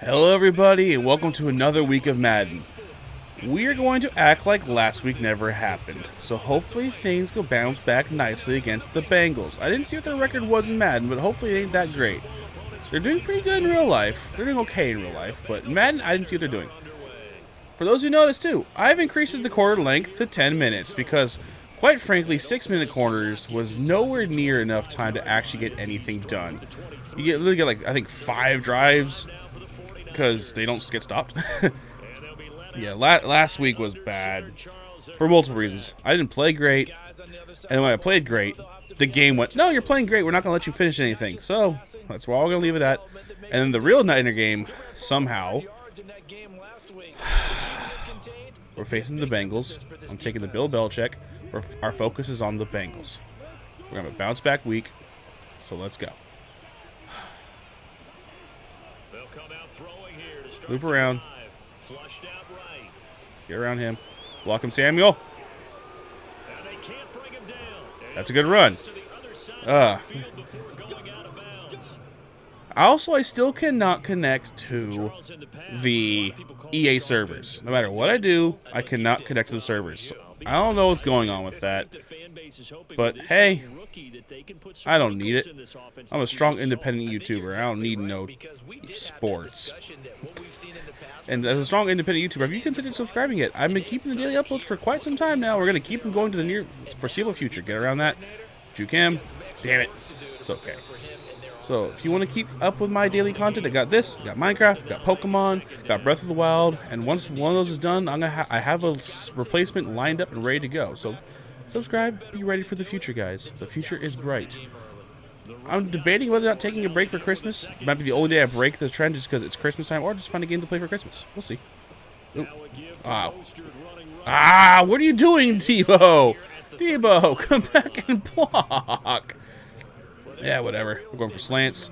Hello everybody and welcome to another week of Madden. We are going to act like last week never happened, so hopefully things go bounce back nicely against the Bengals. I didn't see what their record was in Madden, but hopefully it ain't that great. They're doing pretty good in real life. They're doing okay in real life, but in Madden, I didn't see what they're doing. For those who noticed too, I've increased the quarter length to 10 minutes because, quite frankly, 6-minute quarters was nowhere near enough time to actually get anything done. You literally get like, I think 5 drives because they don't get stopped. Yeah, last week was bad for multiple reasons. I didn't play great, and when I played great, the game went, no, you're playing great, we're not going to let you finish anything. So, that's where we're all going to leave it at. And then the real Niner game, somehow, we're facing the Bengals. I'm taking the Bill Belichick. Our focus is on the Bengals. We're going to have a bounce back week, so let's go. Loop around. Get around him. Block him, Samuel. That's a good run. Also, I still cannot connect to the EA servers. No matter what I do, I cannot connect to the servers. I don't know what's going on with that. But hey, I don't need it. I'm a strong independent YouTuber. I don't need no sports. And as a strong independent YouTuber, have you considered subscribing yet? I've been keeping the daily uploads for quite some time now. We're going to keep them going to the near foreseeable future. Get around that. Juke him. Damn it. It's okay. So, if you want to keep up with my daily content, I got this, got Minecraft, got Pokemon, got Breath of the Wild, and once one of those is done, I have a replacement lined up and ready to go. So, subscribe, be ready for the future, guys. The future is bright. I'm debating whether or not taking a break for Christmas. It might be the only day I break the trend just because it's Christmas time, or just find a game to play for Christmas. We'll see. Ooh. Wow. Ah, what are you doing, Debo? Debo, come back and block. Yeah, whatever. We're going for slants.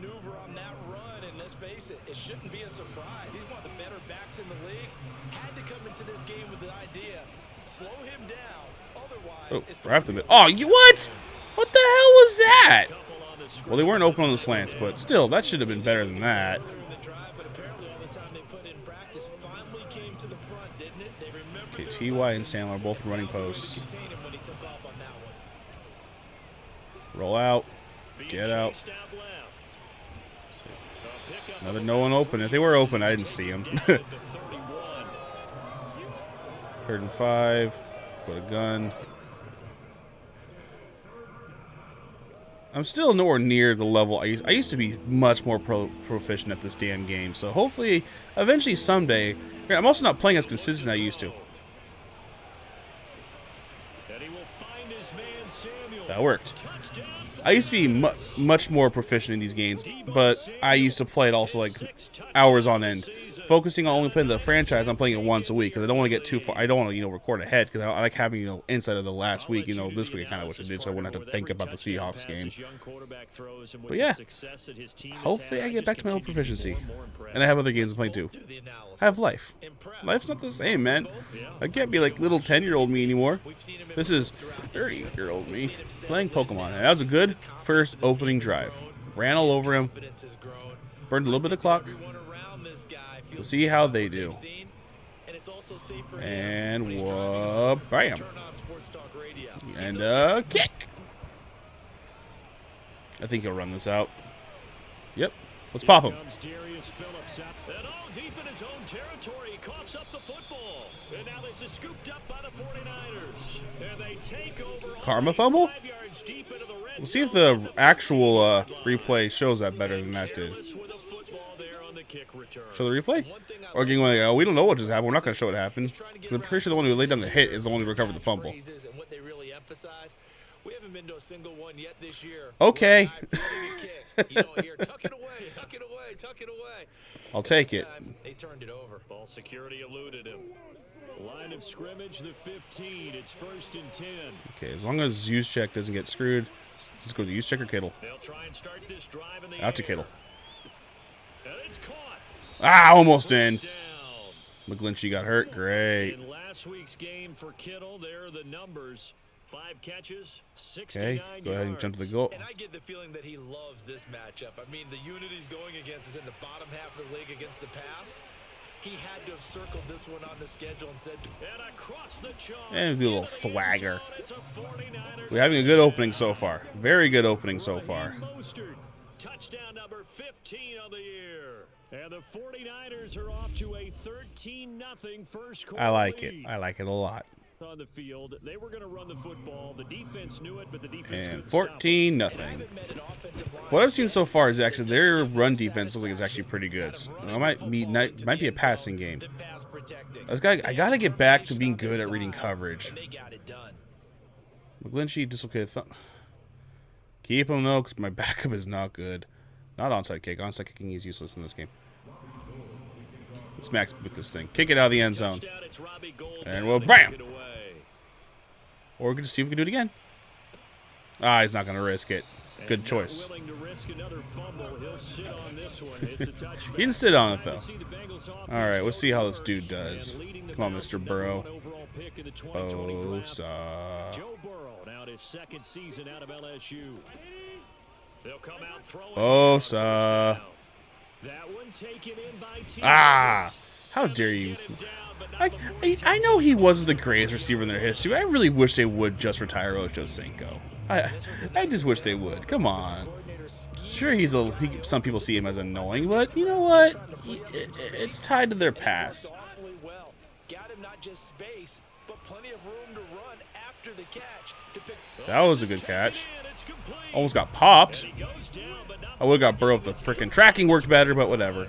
Oh, right the middle. Oh, you what? What the hell was that? Well, they weren't open on the slants, but still, that should have been better than that. Okay, T.Y. and Sandler are both running posts. Roll out. Get out. Another no one open. If they were open, I didn't see them. 3rd and 5. Put a gun. I'm still nowhere near the level I used to be much more proficient at this damn game. So hopefully, eventually, someday. I'm also not playing as consistent as I used to. That worked. I used to be much more proficient in these games, but I used to play it also like hours on end. Focusing on only playing the franchise, I'm playing it once a week because I don't want to get too far. I don't want to, record ahead because I like having, insight of the last week. This week I kind of wish I did, so I wouldn't have to think about the Seahawks game. But yeah, hopefully I get back to my old proficiency, and I have other games to play too. I have life. Life's not the same, man. I can't be like little 10-year-old me anymore. This is 30-year-old me playing Pokemon. And that was a good first opening drive. Ran all over him. Burned a little bit of clock. We'll see how they do. And bam. And a kick. I think he'll run this out. Yep. Let's pop him. Karma fumble? We'll see if the actual replay shows that better than that did. Show the replay? Or getting like, oh, we don't know what just happened. We're not going to show what happened. I'm pretty sure the one who laid down the hit is the one who recovered the fumble. Okay. I'll take it. Ball security eluded him. Line of scrimmage, the 15. It's 1st and 10. Okay, as long as use check doesn't get screwed, let's go to use check or Kittle. Out to Kittle. Ah, almost in. McGlinchey got hurt. Great. In last week's game for Kittle, there are the numbers. 5 catches, Okay, 69 go ahead and jump to the goal. And I get the feeling that he loves this matchup. I mean, the unit he's going against is in the bottom half of the league against the pass. He had to have circled this one on the schedule and said, and across the charge. And do a little swagger. We're having a good opening so far. Very good opening so far. Touchdown number 15 on the year. And the 49ers are off to a 13-0 first quarter I like it. lead. I like it a lot. On the field, they were going to run the football. The defense knew it, but the defense And couldn't 14-0. What I've seen so far is actually their run defense looks like it's actually pretty good. So it might be a passing game. I gotta get back to being good at reading coverage. McGlinchey dislocated thumb. Keep him though, because my backup is not good. Not onside kick. Onside kicking is useless in this game. Let's max with this thing. Kick it out of the end zone. And we'll bam! Or we can just see if we can do it again. Ah, he's not going to risk it. Good choice. He didn't sit on it, though. All right, let's see how this dude does. Come on, Mr. Burrow. Bosa. Joe Burrow, now his second season out of LSU. They'll come out throwing. Bosa. That one taken in by Ah! How dare you? I know he wasn't the greatest receiver in their history. I really wish they would just retire Ochocinco. I just wish they would. Come on. Sure, some people see him as annoying, but you know what? It's tied to their past. That was a good catch. Almost got popped. I would have got Burrow if the freaking tracking worked better, but whatever.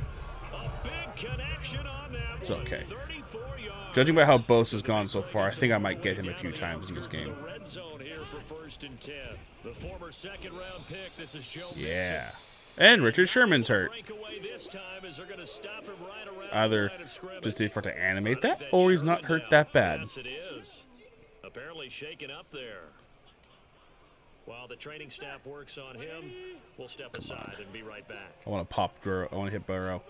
It's okay. Judging by how Bosa's gone so far, I think I might get him a few times in this game. Yeah. And Richard Sherman's hurt. Either just for to animate that, or he's not hurt that bad. Apparently shaken up there. While the training staff works on him, we'll step aside and be right back. I want to pop Burrow. I want to hit Burrow.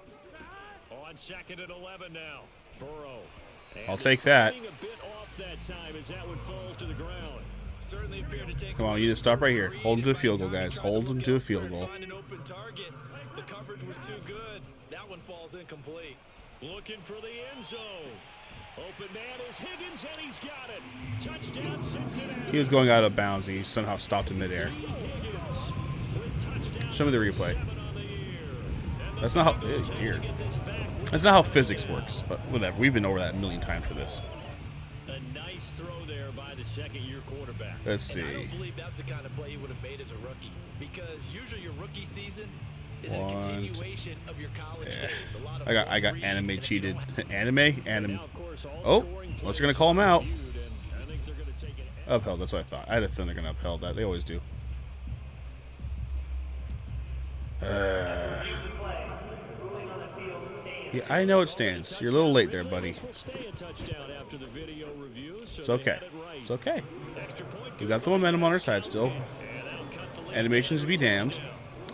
On 2nd and 11 now. Burrow. I'll take that. Come on, you just stop right here. Hold him to a field goal, guys. Hold him to a field goal. The coverage was too good. That one falls incomplete. Looking for the end zone. Open man is Higgins, and he's got it. Touchdown, Cincinnati. He was going out of bounds, and he somehow stopped in midair. Show me the replay. That's not how. It's weird. That's not how physics works, but whatever. We've been over that a million times for this. A nice throw there by the second-year quarterback. Let's see. I don't believe that's the kind of play he would have made as a rookie, because usually your rookie season is a continuation of your college days. A lot of I got anime cheated. Anime. Oh, unless they're gonna call him out. Upheld. That's what I thought. I had a feeling they're gonna upheld that. They always do. Yeah, I know it stands. You're a little late there, buddy. It's okay. It's okay. We got the momentum on our side still. Animations be damned.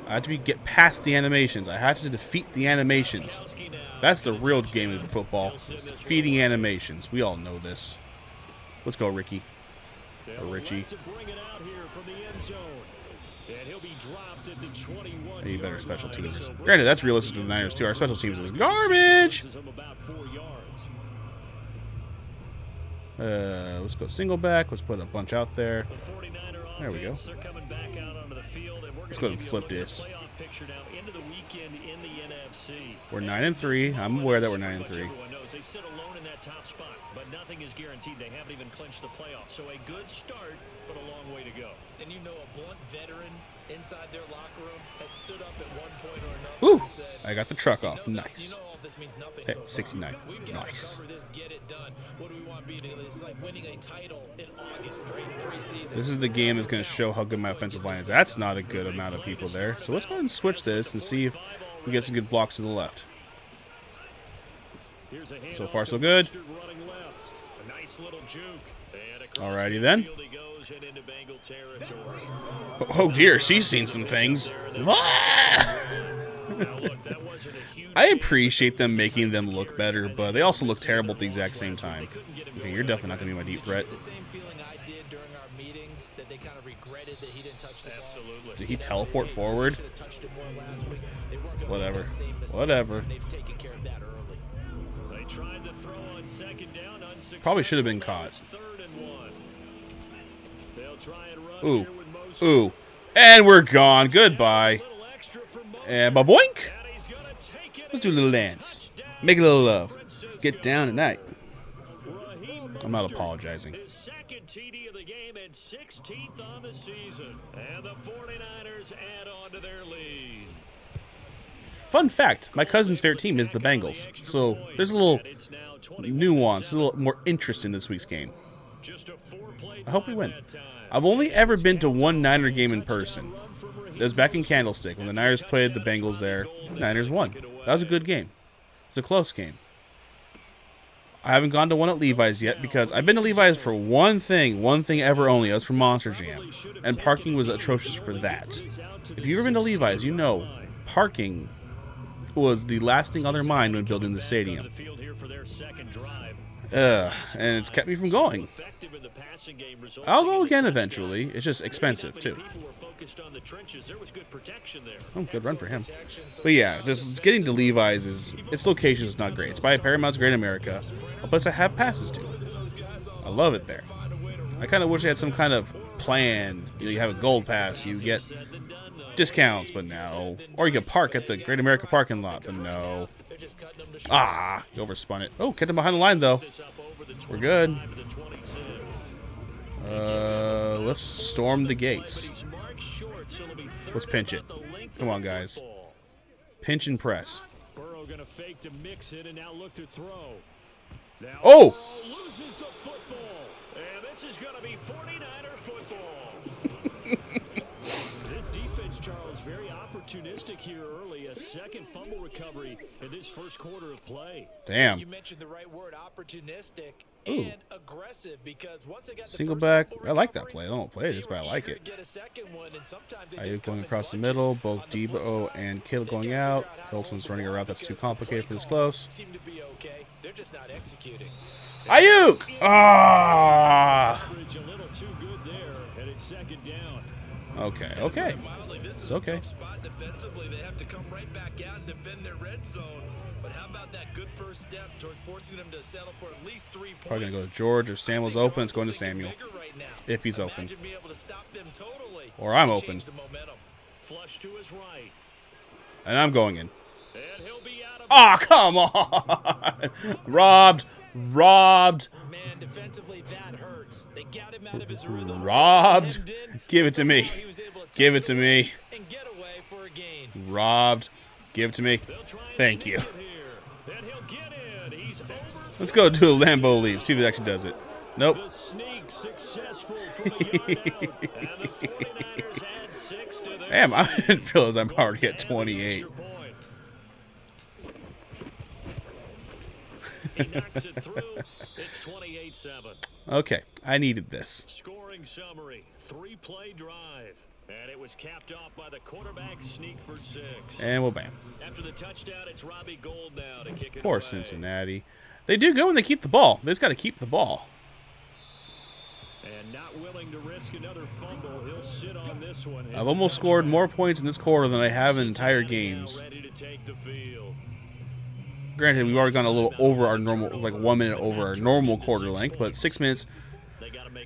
I had to get past the animations. I had to defeat the animations. That's the real game of football. It's defeating animations. We all know this. Let's go, Ricky. Or Richie. I need better special teams. Granted, that's realistic to the Niners, too. Our special teams is garbage. Let's go single back. Let's put a bunch out there. There we go. Let's go and flip this. We're 9-3. I'm aware that we're 9-3. They sit alone in that top spot, but nothing is guaranteed. They haven't even clinched the playoffs. So a good start, but a long way to go. And you know, a blunt veteran inside their locker room has stood up at one point or another. Woo! And said, I got the truck off. Nice. all this means nothing Hey, so far. 69. We've got to Nice. recover this, get it done. What do we want to be? It's like winning a title in August or in preseason. This is the game that's going to show how good my offensive line is. That's not a good amount of people there. So let's go ahead and switch this and see if we get some good blocks to the left. So far, so good. Alrighty then. Oh dear, she's seen some things. I appreciate them making them look better, but they also look terrible at the exact same time. Okay, you're definitely not going to be my deep threat. The same feeling I did during our meeting they kind of regretted that he didn't touch the ball. Absolutely. Did he teleport forward? Should have touched it more last week. They weren't gonna Whatever. make that same mistake, Whatever. and they've taken care of that early. They tried to throw on second down, unsuccessful. Probably should have been caught. It's 3rd and 1. They'll try and run Ooh. here with Moses. Ooh. And we're gone. Goodbye. Little extra for Moses. And ba-boink. And he's gonna take it Let's do a little dance. touchdown. Make a little love. Get down tonight. Raheem I'm not Mostert, apologizing. His second TD of the game and 16th on the season. And the 49ers add on to their lead. Fun fact, my cousin's favorite team is the Bengals. So there's a little nuance, a little more interest in this week's game. I hope we win. I've only ever been to one Niner game in person. That was back in Candlestick when the Niners played the Bengals there. Niners won. That was a good game. It's a close game. I haven't gone to one at Levi's yet because I've been to Levi's for one thing ever only. That was for Monster Jam. And parking was atrocious for that. If you've ever been to Levi's, you know parking was the last thing on their mind when building the stadium. And it's kept me from going. I'll go again eventually. It's just expensive, too. Oh, good run for him. But yeah, just getting to Levi's its location is not great. It's by Paramount's Great America, a place I have passes to. I love it there. I kind of wish I had some kind of plan. You know, you have a gold pass, you get discounts, but no. Or you could park at the Great America parking lot, but no. Ah, you overspun it. Oh, kept him behind the line, though. We're good. Let's storm the gates. Let's pinch it. Come on, guys. Pinch and press. Burrow gonna fake to mix it and now look to throw. Now Oh! loses the football. And this is gonna be 49er football. This defense, Charles, very opportunistic here early. A second fumble recovery in this first quarter of play. Damn. You mentioned the right word, opportunistic Ooh. and aggressive, because once they got the Single first back. fumble I like that recovery, play. I don't play they this, but I were like eager it. to get a second one, and sometimes they Ayuk just going come in across the bunches. middle. Both On the flip Debo side, and Kittle they going gotta out. figure out how to Hilton's hold the running ball around. That's too because complicated for play this calls close. seem to be okay. They're just not executing. Ayuk! Ah! Coverage a little too good there, and it's second down. Okay, okay. Mildly, this It's is a okay. tough spot defensively. They have to come right back out and defend their red zone. But how about that good first step towards forcing them to settle for at least 3 points? Probably going to go to George. If Samuel's open, it's going to Samuel. Right now. If he's open. Imagine being able to stop them totally. Or I'm Change open. the momentum. Flush to his right. And I'm going in. And he'll be out of Ah, come on! Robbed. Robbed. Man, defensively that hurts. They got him out of his rhythm. Robbed. Hemmed in. Give it to me. He was able to Give take it to me. and get away for a gain. Robbed. Give it to me. They'll try and Thank sneak you. it here. And he'll get in. He's over. Let's go do a Lambo leap. See if it actually does it. Nope. The sneak successful from a yard out. And the 49ers add 6 to their Damn, I lead. didn't realize I'm already at And an 28. extra point. He knocks it through. It's 28-7. Okay, I needed this. Scoring summary. 3-play drive. And it was capped off by the quarterback sneak for 6. And we'll bam. After the touchdown, it's Robbie Gould now to kick it Poor away. Cincinnati. They do good when they keep the ball. They just got to keep the ball. And not willing to risk another fumble, he'll sit on this one. I've almost scored more points in this quarter than I have in entire games. Ready to take the field. Granted, we've already gone a little over our normal, like 1 minute over our normal quarter length, but 6 minutes,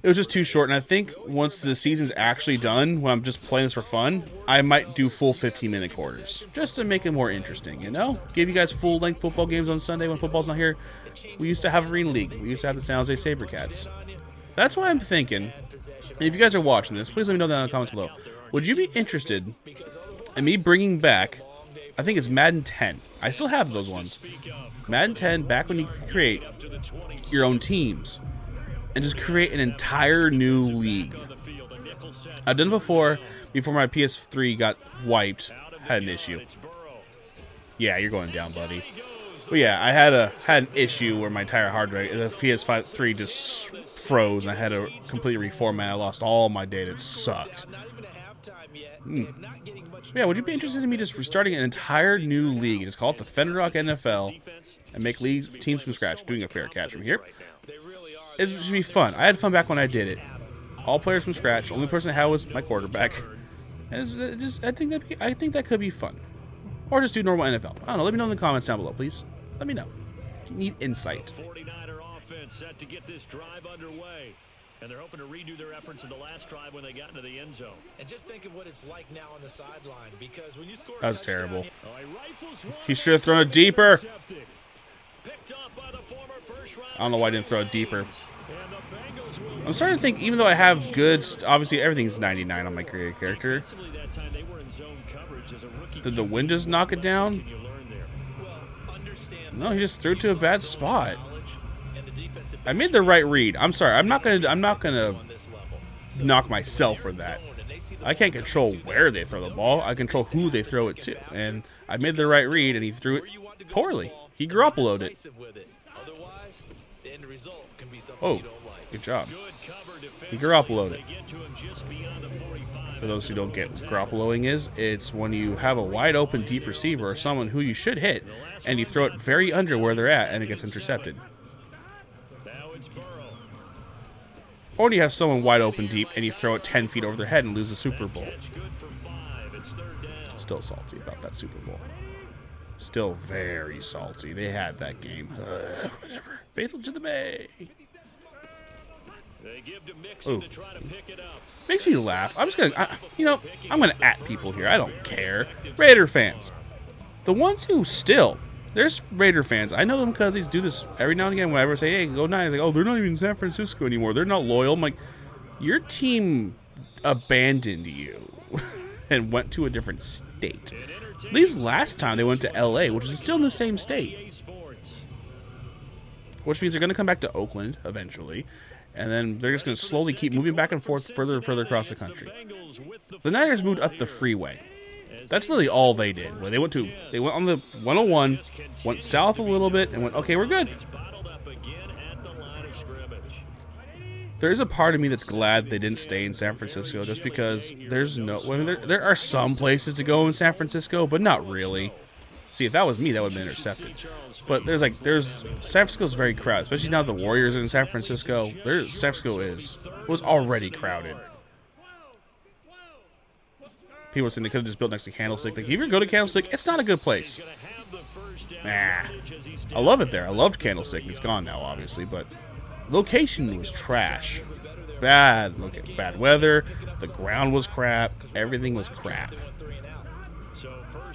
it was just too short. And I think once the season's actually done, when I'm just playing this for fun, I might do full 15-minute quarters. Just to make it more interesting, you know? Give you guys full-length football games on Sunday when football's not here. We used to have Arena League. We used to have the San Jose SaberCats. That's why I'm thinking, if you guys are watching this, please let me know that in the comments below. Would you be interested in me bringing back, I think it's Madden 10. I still have those ones. Madden 10, back when you could create your own teams and just create an entire new league. I've done it before my PS3 got wiped. Had an issue. Yeah, you're going down, buddy. But yeah, I had an issue where my entire hard drive, the PS3 just froze, and I had to completely reformat. I lost all my data. It sucked. Yeah, would you be interested in me just restarting an entire new league? Just call it the Fenrirock NFL and make league teams from scratch, doing a fair catch from here. It should be fun. I had fun back when I did it. all players from scratch. Only person I had was my quarterback. And it's just I think that could be fun. Or just do normal NFL. I don't know. Let me know in the comments down below, please. Let me know. You need insight. 49er offense set to get this drive underway. And they're hoping to redo their efforts in the last drive when they got into the end zone. And just think of what it's like now on the sideline, because when you score a That was touchdown, terrible. Oh, he rifles one. He should have thrown it deeper. Picked up by the former first-round I don't know why I didn't throw it deeper. And the Bengals will I'm starting to think, even though I have good, obviously everything's 99 on my creative character. defensively that time they were in zone coverage as a rookie. Did the wind just knock it down? Can you learn there? well, understand No, he just threw it to a bad spot. knowledge and the defensive I made the right read. I'm sorry. I'm not gonna on this level. So knock myself for that. I can't control where they throw the ball. I control who they throw it to. And I made the right read, and he threw it poorly. He Garoppolo'd it. Otherwise, the end result can be something Oh, you don't like. good job. Good cover defensively He Garoppolo'd as it. they get to him just beyond the 45. For those who don't get what Garoppoloing is, it's when you have a wide open deep receiver or someone who you should hit, and you throw it very under where they're at, and it gets intercepted. Now it's Burrow. Or you have someone wide open deep, and you throw it 10 feet over their head and lose the Super Bowl. Catch good for 5. It's third down. Still salty about that Super Bowl. Still very salty. They had that game. Whatever. Faithful to the Bay. They give to Mixon Ooh. to try to pick it up. Makes me laugh. I'm just gonna, I'm gonna at people here. I don't care. Raider fans, the ones who still, there's Raider fans. I know them because they do this every now and again. Whenever I say, "Hey, go Niners," like, "Oh, they're not even in San Francisco anymore. They're not loyal." I'm like, your team abandoned you and went to a different state. At least last time they went to LA, which is still in the same state. EA Sports. Which means they're going to come back to Oakland eventually, and then they're just going to slowly keep moving back and forth further and further across the country. The Niners moved up the freeway. That's literally all they did. They went on the 101, went south a little bit, and went, okay, we're good. It's bottled up again at the line of scrimmage. There's a part of me that's glad they didn't stay in San Francisco, just because there's no. I mean, there are some places to go in San Francisco, but not really. See, if that was me, that would have been intercepted. But San Francisco's very crowded, especially now the Warriors are in San Francisco. San Francisco was already crowded. People were saying they could have just built next to Candlestick. Like, if you ever go to Candlestick, it's not a good place. Nah. I love it there. I loved Candlestick. It's gone now, obviously, but location was trash. Bad weather. The ground was crap. Everything was crap.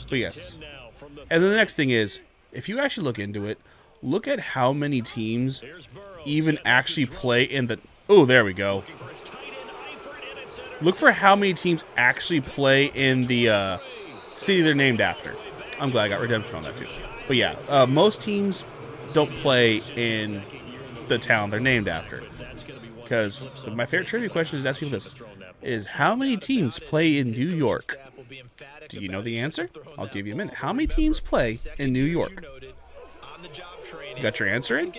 But yes. And then the next thing is, if you actually look into it, look at how many teams even actually play in the... Oh, there we go. Look for how many teams actually play in the city they're named after. I'm glad I got redemption on that too. But yeah, most teams don't play in the town they're named after. Because my favorite trivia question is to ask people this, is how many teams play in New York? Do you know the answer? I'll give you a minute. How many teams play in New York? You got your answer in?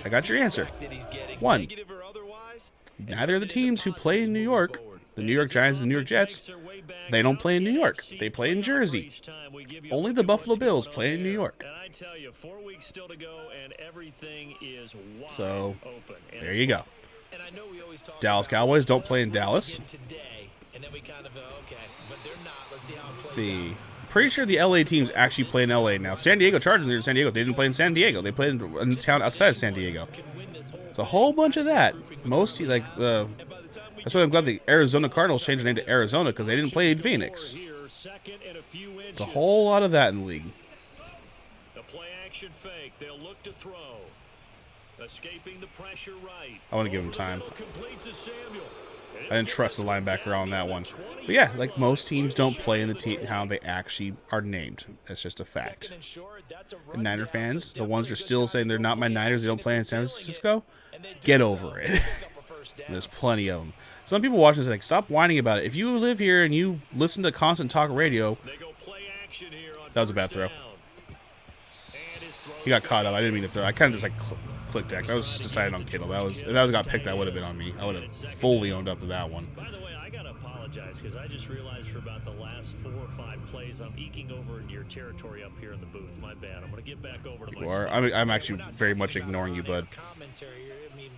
I got your answer. 1. Neither of the teams who play in New York, the New York Giants and the New York Jets, they don't play in New York. They play in Jersey. Only the Buffalo Bills play in New York. So, there you go. Dallas Cowboys don't play in Dallas. See. Pretty sure the LA teams actually play in LA now. San Diego Chargers are in San Diego. They didn't play in San Diego. They played in the town outside of San Diego. It's a whole bunch of that. Most, that's why I'm glad the Arizona Cardinals changed their name to Arizona, because they didn't play in Phoenix. It's a whole lot of that in the league. The play action fake. They'll look to throw. Escaping the pressure right. I want to give him time. I didn't trust the linebacker on that one. But yeah, like most teams don't play in the team how they actually are named. That's just a fact. And Niner fans, the ones that are still saying they're not my Niners, they don't play in San Francisco, get over it. There's plenty of them. Some people watch this like, stop whining about it. If you live here and you listen to Constant Talk Radio, that was a bad throw. He got caught up. I didn't mean to throw. I kind of just like clicked X. I was just decided on Kittle. If that got picked, that would have been on me. I would have fully owned up to that one. By the way, I gotta apologize because I just realized for about the last 4 or 5 plays, I'm eking over into your territory up here in the booth. My bad. I'm gonna get back over to my. I'm actually very much ignoring you, bud.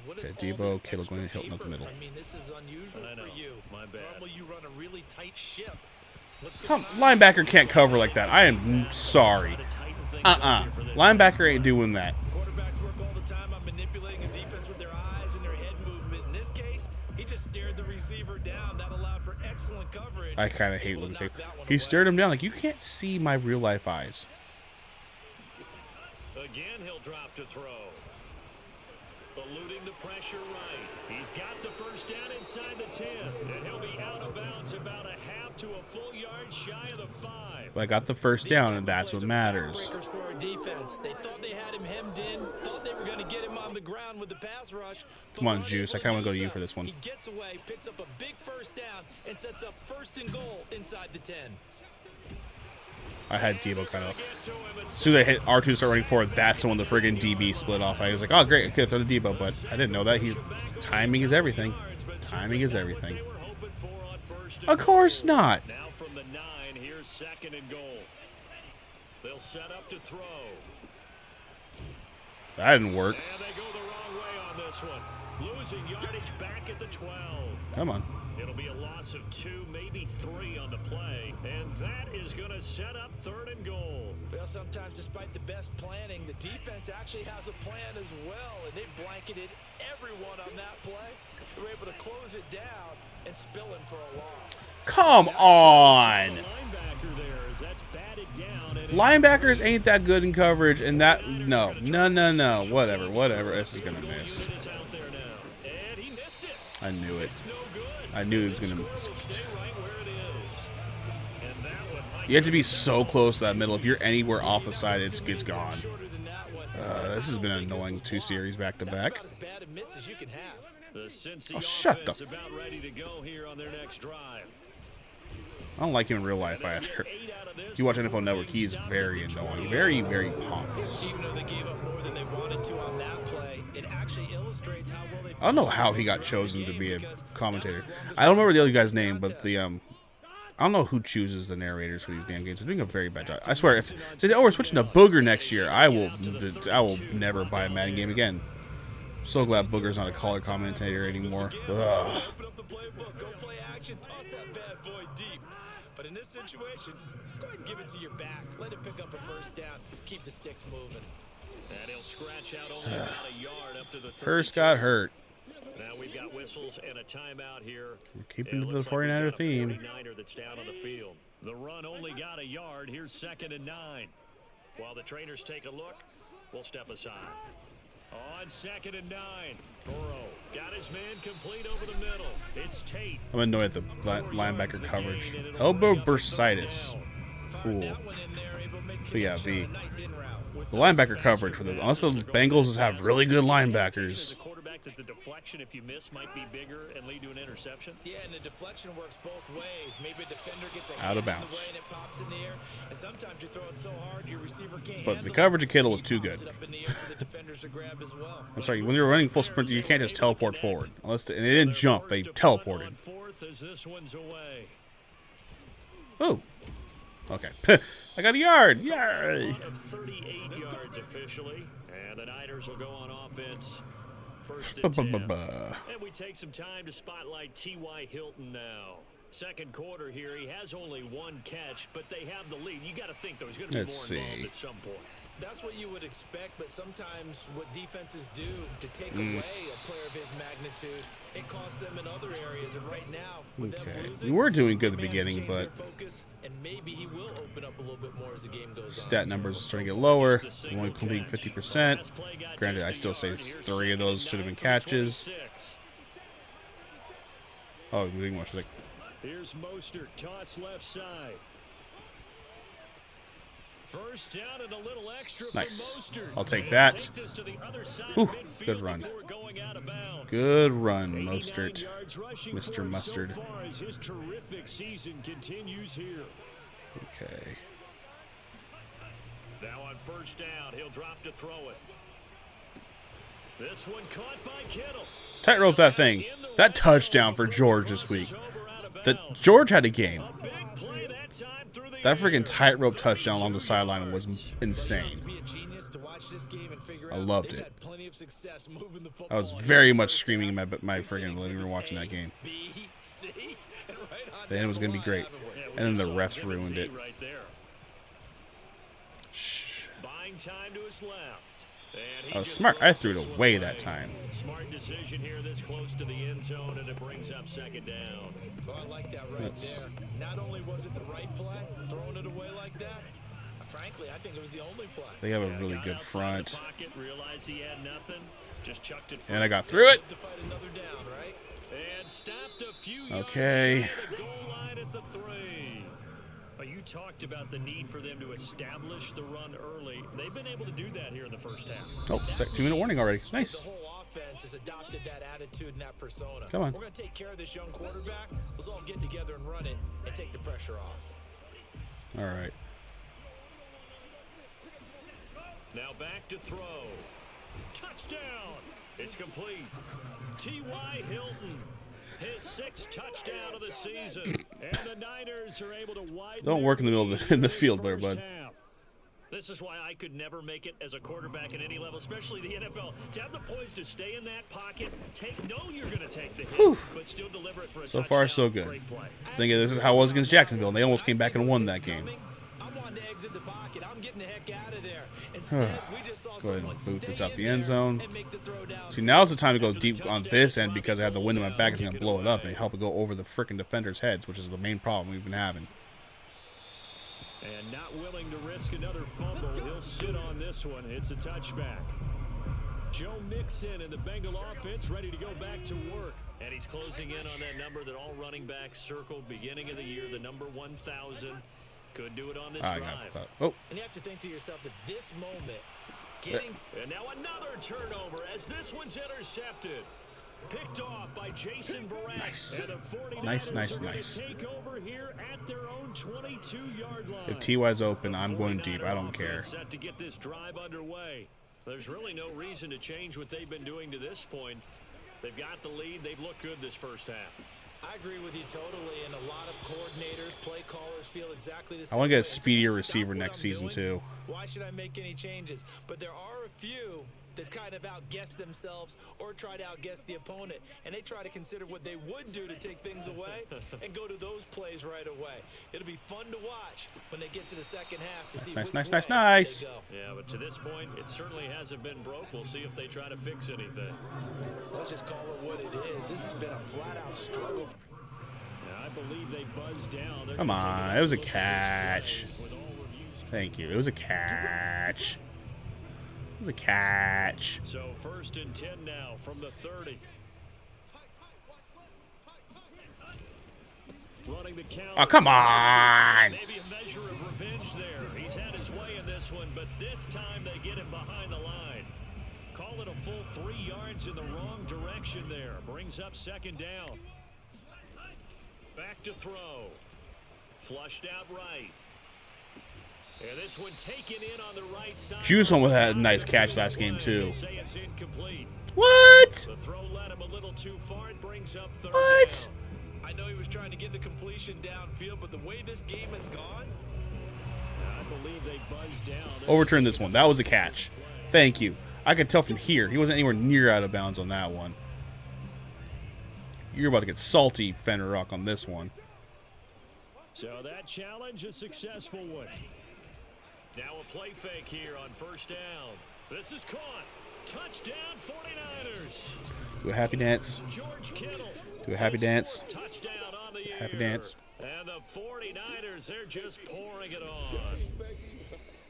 What is Okay, all Debo, this Kittle extra going to Hilton up the paper? middle. I mean, this is unusual I know. for you. My bad. Normally you run a really tight ship. What's Come, going on? linebacker can't cover like that. I am sorry. Linebacker ain't doing that. Quarterbacks work all the time on manipulating a defense with their eyes and their head movement. In this case, he just stared the receiver down. That allowed for excellent coverage. I kind of hate when they say Knock that one he away. stared him down. Like, you can't see my real life eyes. Again, he'll drop to throw. Eluding the pressure right. He's got the first down inside the 10. And he'll be out of bounds about a half to a full yard shy of the 5. But I got the first down, and that's what matters. Breakers for our defense. They thought they had him hemmed in, thought they were going to get him on the ground with the pass rush. Come on, Juice. I kind of want to go to you for this one. He gets away, picks up a big first down, and sets up first and goal inside the 10. I had Debo kind of. As soon as I hit R2 to start running forward, that's when the friggin' DB split off. I was like, oh, great. I could throw the Debo, but I didn't know that. Timing is everything. Timing is everything. Of course not. Now from the 9, here's second and goal. They'll set up to throw. That didn't work. And they go the wrong way on this one. Losing yardage back at the 12. Come on. It'll be a loss of 2, maybe 3 on the play. And that is going to set up third and goal. Well, sometimes despite the best planning, the defense actually has a plan as well, and they blanketed everyone on that play. They were able to close it down and spill in for a loss. Come on. Linebacker there as that's batted down. And Linebackers ain't that good in coverage, and that no. Whatever. This is gonna miss. it's out there now. And he missed it. I knew it. It's no good. I knew he was gonna. Stay right where it is. And that one might You have to be so close to that middle. If you're anywhere off the side, it's gone. Shorter than that one. This has been an annoying 2 series back to That's back. about as bad a miss as you can have. The Cincy Oh, shut the offense about ready to go here on their next drive. I don't like him in real life either. If you watch NFL Network, he is very annoying, very pompous. Even though they gave up more than they wanted to on that play, it actually illustrates how well they. I don't know how he got chosen to be a commentator. I don't remember the other guy's name, but the I don't know who chooses the narrators for these damn games. They're doing a very bad job. I swear, if they say, oh, we're switching to Booger next year, I will never buy a Madden game again. So glad Booger's not a color commentator anymore. Ugh. Open up the playbook, go play action, toss that bad boy deep. But in this situation, go ahead and give it to your back. Let it pick up a first down. Keep the sticks moving. And he'll scratch out only about a yard up to the 32. Hurst got hurt. Now we've got whistles and a timeout here. We're keeping And to it the looks like we've 49er got a theme. 49er that's down on the field. The run only got a yard. Here's second and 9. While the trainers take a look, we'll step aside. On second and 9, Burrow got his man complete over the middle. It's Tate. I'm annoyed at the linebacker coverage. Elbow bursitis. Cool. That one in there, able to make But yeah, connection the on a nice in route. linebacker coverage for the unless the Bengals have really good linebackers. The quarterback that the deflection, if you miss, might be bigger and lead to an interception. Yeah, and the deflection works both ways. Maybe a defender gets a Out of hand in the bounds. way and it pops in the air. And sometimes you throw it so hard your receiver can't But the handle coverage of it. Kittle was He too pops good. it up in the air for the defenders to grab as well. I'm sorry, when you're running full sprint, you can't just teleport forward. And they didn't jump, they teleported. Fourth as this one's away. Oh. Okay. I got a yard. Yay. Of 38 yards officially, and the Niners will go on offense. First and 10. And we take some time to spotlight T.Y. Hilton now. Second quarter here, he has only 1 catch, but they have the lead. You got to think there's going to be Let's more see. involved at some point. That's what you would expect, but sometimes what defenses do to take away a player of his magnitude, it costs them in other areas. And right now, with them Okay. losing, We were doing good at the man can beginning, change but their focus, and maybe he will open up a little bit more as the game goes stat numbers are starting to get lower. I'm only completing 50%. Granted, I still say 3 of those should have been catches. Oh, we didn't watch it. Here's Mostert, toss left side. First down and a little extra for Nice. Mostert. I'll take that. Take this to the other side Ooh, of midfield good run. before going out of bounds. Good run, 89 Mostert. yards rushing Mr. for him Mustard. So far as his terrific season continues here. Okay. Now on first down, he'll drop to throw it. This one caught by Kittle. Tightrope that thing. That touchdown for George this week. George had a game. Big play that time through the That freaking air. tightrope touchdown along the sideline was insane. be a genius to watch this game and figure I out loved they've it. had plenty of success moving the football. I was very much screaming in my friggin' living room watching that game. B, C, and right on Then it was down gonna be the line, great. haven't we? And then the refs ruined it. Right there. Shh. Buying time to his left. And he I was just smart. I throws threw this it one away that time. Smart decision here this close to the end zone, and it brings up second down. Oh, I like that right there. Not only was it the right play, throwing it away like that, frankly, I think it was the only play. They have a Yeah, really got good outside front. the pocket, realized he had nothing, just chucked it And I forward. got through it. To fight another down, right? And stopped a few Okay. yards short of the goal line at the 3. You talked about the need for them to establish the run early. They've been able to do that here in the first half. Oh, 2-minute warning already. Nice. The whole offense has adopted that attitude and that persona. Come on. We're going to take care of this young quarterback. Let's all get together and run it and take the pressure off. All right. Now back to throw. Touchdown. It's complete. T.Y. Hilton. His 6th touchdown of the season. And the Niners are able to widen. Don't work in the middle of the field there, bud. Half. This is why I could never make it as a quarterback at any level, especially the NFL. To have the poise to stay in that pocket, know you're going to take the hit, but still deliver it for a So touchdown. far, so good. Great play. Think this is how it was against Jacksonville, and they almost came back and won that game. I'm wanting to exit the pocket. I'm getting the heck out of there. Instead, we just saw Go ahead someone and boot this stay out in the end there zone. and make the throw down. See, now's the time to go deep on this end because I have the wind in my back. It's going to blow it up and help it go over the freaking defenders' heads, which is the main problem we've been having. And not willing to risk another fumble, he'll sit on this one. It's a touchback. Joe Mixon and the Bengal offense ready to go back to work. And he's closing in on that number that all running backs circled beginning of the year, the number 1,000. Could do it on this I drive. got oh. And you have to think to yourself that this moment, getting And now another turnover as this one's intercepted. Picked off by Jason Verrett. Nice. And the 49ers Nice. are gonna Nice. take over here at their own 22-yard line. If TY's open, I'm going deep. I don't care. Set to get this drive underway. There's really no reason to change what they've been doing to this point. They've got the lead. They've looked good this first half. I agree with you totally, and a lot of coordinators, play callers feel exactly the same. I want to get a way. speedier Stop receiver what next I'm season, doing. too. Why should I make any changes? But there are a few that kind of outguess themselves or try to outguess the opponent, and they try to consider what they would do to take things away and go to those plays right away. It'll be fun to watch when they get to the second half to see Nice, which nice, way nice. they go. Yeah, but to this point, it certainly hasn't been broke. We'll see if they try to fix anything. Let's just call it what it is. This has been a flat-out struggle. I believe they buzzed down. They're Come gonna take on. a It was a look at this catch. drive with all reviews. Thank you. It was a catch. It was a catch. So 1st and 10 now from the 30. Running the count. Oh, come on. Maybe a measure of revenge there. He's had his way in this one, but this time they get him behind the line. Call it a full 3 yards in the wrong direction there. Brings up second down. Back to throw. Flushed out right. And this one taken in on the right side. Juice one had a nice catch last game, too. Say it's incomplete. What? The throw led him a little too far. It brings up third What? down. I know he was trying to get the completion downfield, but the way this game has gone, I believe they buzzed down. Overturn this one. That was a catch. Thank you. I could tell from here. He wasn't anywhere near out of bounds on that one. You're about to get salty, Fenrirock, on this one. So that challenge a successful one. Now a play fake here on 1st down. This is caught. Touchdown 49ers. Do a happy dance. George Kittle. Do a happy dance. Touchdown on the year. Happy dance. And the 49ers, they're just pouring it on.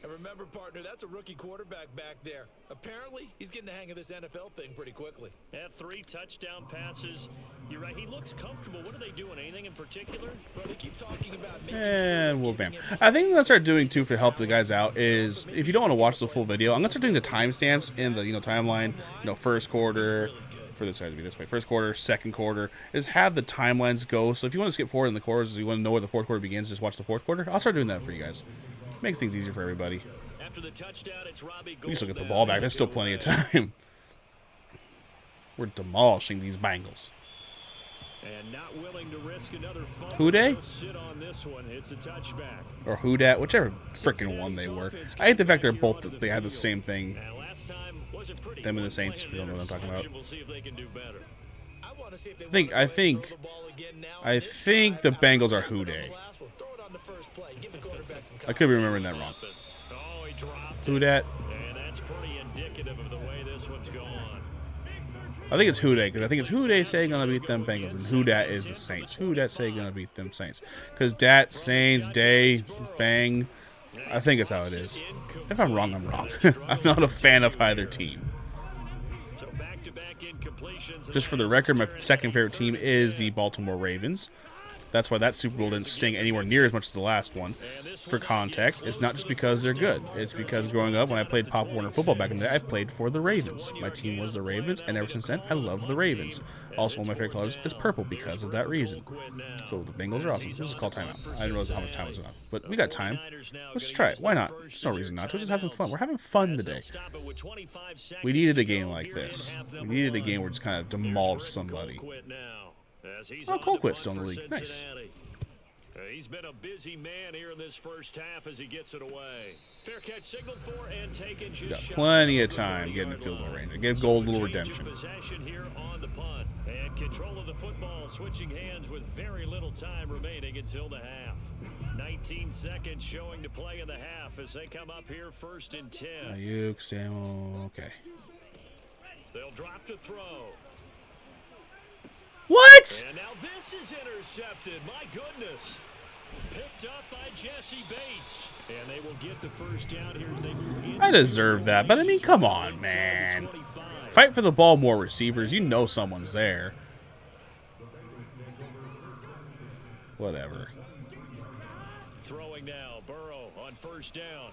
and remember, partner, that's a rookie quarterback back there. Apparently, he's getting the hang of this NFL thing pretty quickly. Had 3 touchdown passes. You're right, he looks comfortable. What are they doing? Anything in particular? Well, they keep talking about making And sure we'll they're bam. getting I think what I'll start doing too to help the guys out is if you don't want to watch the full video, I'm gonna start doing the timestamps in the timeline. First quarter. For this side to be this way. First quarter, second quarter. Is have the timelines go. So if you want to skip forward in the quarters, you want to know where the fourth quarter begins, just watch the fourth quarter. I'll start doing that for you guys. Makes things easier for everybody. After the touchdown, it's Robbie We still get the Gould ball now. back. There's still plenty of time. We're demolishing these Bengals. And not willing to risk another fumble. Who dey? They'll sit on this one. It's a touchback. Or who dat, whichever freaking one they were. I hate the fact they're both, they had the same thing. Now Wasn't pretty. Them and the Saints, if you don't know what I'm talking about. We'll see if they can do better. I want to see if they I think the Bengals are Houday. I could be remembering that wrong. Oh, he dropped Who it. dat? And that's pretty indicative of the way this one's gone. I think it's Houday, because I think it's Houday saying gonna beat them Bengals, and who dat is the Saints. Who dat say gonna beat them Saints? Because dat, Saints, Day, Bang. I think it's how it is. If I'm wrong, I'm wrong. I'm not a fan of either team. So back-to-back incompletions. Just for the record, my second favorite team is the Baltimore Ravens. That's why that Super Bowl didn't sting anywhere near as much as the last one. For context, it's not just because they're good. It's because growing up, when I played Pop Warner football back in the day, I played for the Ravens. My team was the Ravens, and ever since then, I love the Ravens. Also, one of my favorite colors is purple because of that reason. So the Bengals are awesome. This is called timeout. I didn't realize how much time was on, but we got time. Let's just try it. Why not? There's no reason not to. Just have some fun. We're having fun today. We needed a game like this. We needed a game where we just kind of demolished somebody. Oh, Colquitt's still in the league. Nice. He's been a busy man here in this first half as he gets it away. Fair catch signaled for and taken. Got plenty of time getting in field goal range. I give Gold a little redemption. Possession here on the punt and control of the football, switching hands with very little time remaining until the half. 19 seconds showing to play in the half as they come up here 1st and 10. Ayuk, Samuel, okay. They'll drop to throw. What? And now this is intercepted. My goodness. Picked up by Jesse Bates. And they will get the first down here as they move in. I deserve that, but I mean, come on, man. Fight for the ball more, receivers. You know someone's there. Whatever. Throwing now. Burrow on 1st down.